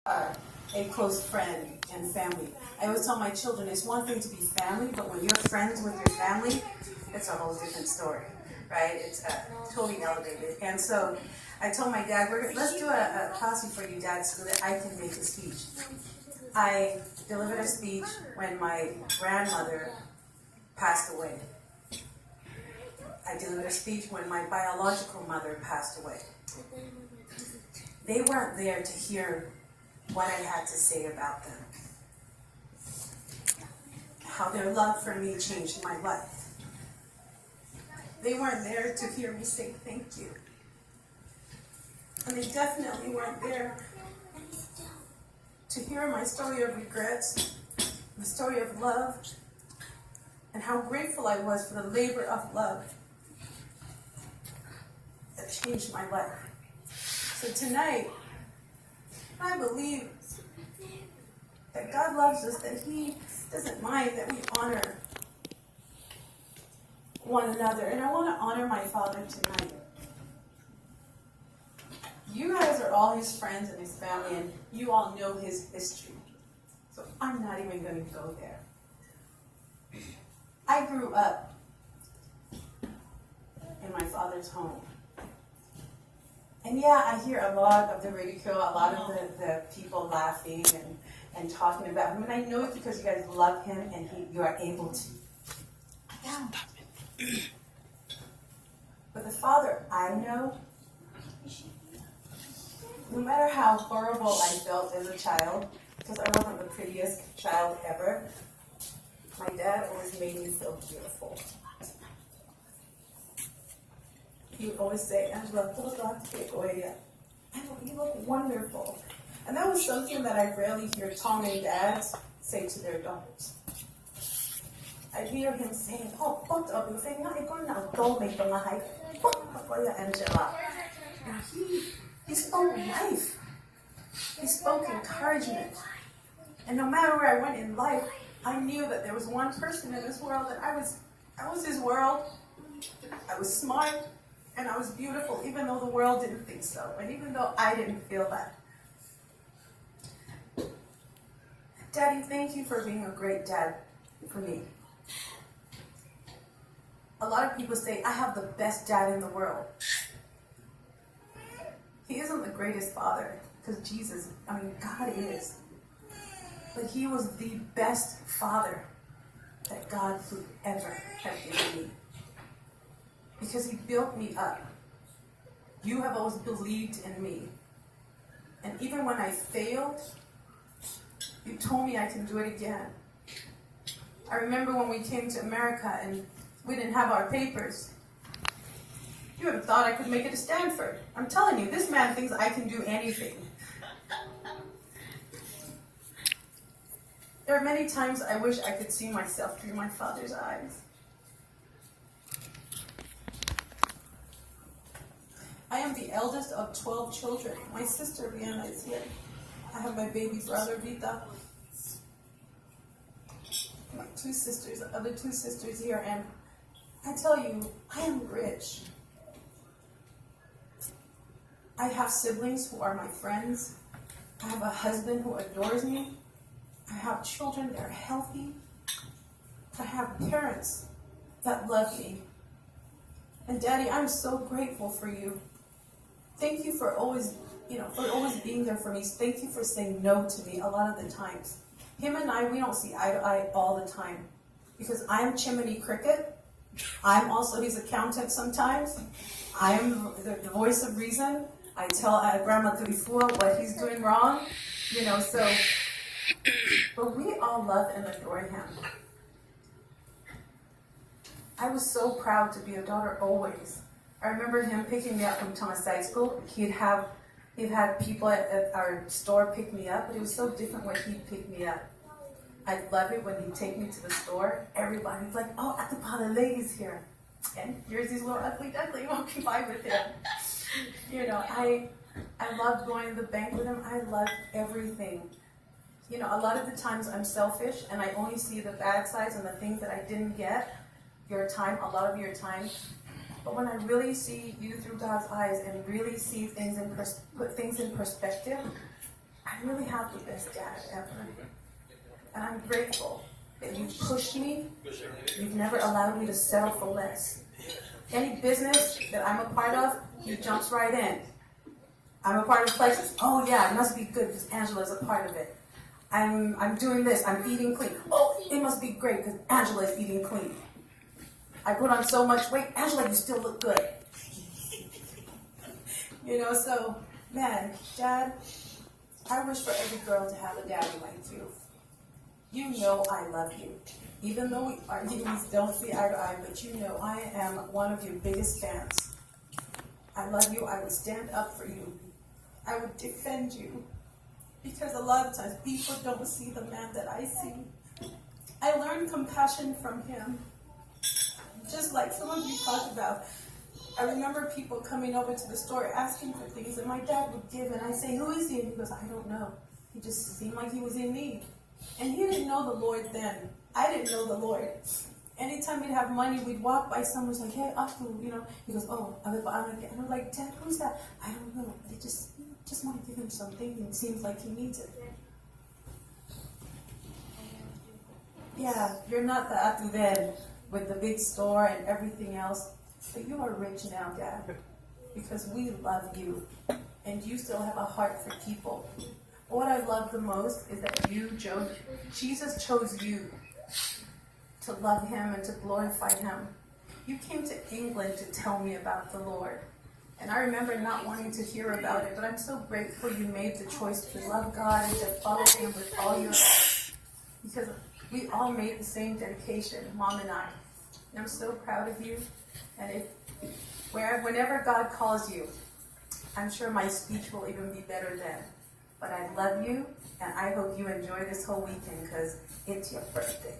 a close friend and family. I always tell my children, it's one thing to be family, but when you're friends with your family, it's a whole different story, right? It's totally elevated. And so I told my dad, let's do a posse for you, Dad, so that I can make a speech. I delivered a speech when my grandmother passed away. I delivered a speech when my biological mother passed away. They weren't there to hear what I had to say about them. How their love for me changed my life. They weren't there to hear me say thank you. And they definitely weren't there to hear my story of regrets, the story of love, and how grateful I was for the labor of love that changed my life. So tonight, I believe that God loves us, that He doesn't mind that we honor one another. And I want to honor my father tonight. You guys are all his friends and his family, and you all know his history. So I'm not even going to go there. I grew up in my father's home. And yeah, I hear a lot of the ridicule, a lot of the people laughing and talking about him. And I know it's because you guys love him and you are able to. Yeah. But the father I know, no matter how horrible I felt as a child, because I wasn't the prettiest child ever, my dad always made me feel beautiful. He would always say, Angela, you look wonderful. And that was something that I rarely hear Tongan dads say to their daughters. I'd hear him saying, Angela. And he spoke life. He spoke encouragement. And no matter where I went in life, I knew that there was one person in this world that I was his world. I was smart. And I was beautiful, even though the world didn't think so, and even though I didn't feel that. Daddy, thank you for being a great dad for me. A lot of people say, I have the best dad in the world. He isn't the greatest father, because God is. But he was the best father that God could ever have given me. Because he built me up. You have always believed in me. And even when I failed, you told me I can do it again. I remember when we came to America and we didn't have our papers. You would have thought I could make it to Stanford. I'm telling you, this man thinks I can do anything. There are many times I wish I could see myself through my father's eyes. I am the eldest of 12 children. My sister, Rihanna, is here. I have my baby brother, Rita. My two sisters, the other two sisters here. And I tell you, I am rich. I have siblings who are my friends. I have a husband who adores me. I have children that are healthy. I have parents that love me. And Daddy, I'm so grateful for you. Thank you for always being there for me. Thank you for saying no to me a lot of the times. Him and I, we don't see eye to eye all the time. Because I'm Chimney Cricket. I'm also his accountant sometimes. I am the voice of reason. I tell Grandma Tuifua what he's doing wrong. But we all love and adore him. I was so proud to be a daughter always. I remember him picking me up from Thomas High School. He'd had people at our store pick me up, but it was so different when he'd pick me up. I'd love it when he'd take me to the store. Everybody's like, oh, at the Palelei is here. And here's this little ugly duckling walking by with him. I loved going to the bank with him. I loved everything. A lot of the times I'm selfish and I only see the bad sides and the things that I didn't get. A lot of your time. But when I really see you through God's eyes and really see things put things in perspective, I really have have the best dad ever. And I'm grateful that you've pushed me. You've never allowed me to settle for less. Any business that I'm a part of, he jumps right in. I'm a part of places. Oh yeah, it must be good because Angela's a part of it. I'm doing this. I'm eating clean. Oh, it must be great because Angela's eating clean. I put on so much weight. Angela, you still look good. So, man, Dad, I wish for every girl to have a daddy like you. You know I love you. Even though we don't see eye to eye, but you know I am one of your biggest fans. I love you. I would stand up for you. I would defend you. Because a lot of times people don't see the man that I see. I learned compassion from him. Just like some of you talked about. I remember people coming over to the store asking for things that my dad would give, and I say, who is he? And he goes, I don't know. He just seemed like he was in need. And he didn't know the Lord then. I didn't know the Lord. Anytime we'd have money, we'd walk by someone who's like, hey, Atu, He goes, oh, and I'm like, Dad, who's that? I don't know. They just want to give him something, and it seems like he needs it. Yeah, you're not the Atu then with the big store and everything else. But you are rich now, Dad, because we love you, and you still have a heart for people. What I love the most is that Jesus chose you to love him and to glorify him. You came to England to tell me about the Lord, and I remember not wanting to hear about it, but I'm so grateful you made the choice to love God and to follow him with all your heart, because we all made the same dedication, Mom and I. And I'm so proud of you. And whenever God calls you, I'm sure my speech will even be better then. But I love you, and I hope you enjoy this whole weekend because it's your birthday.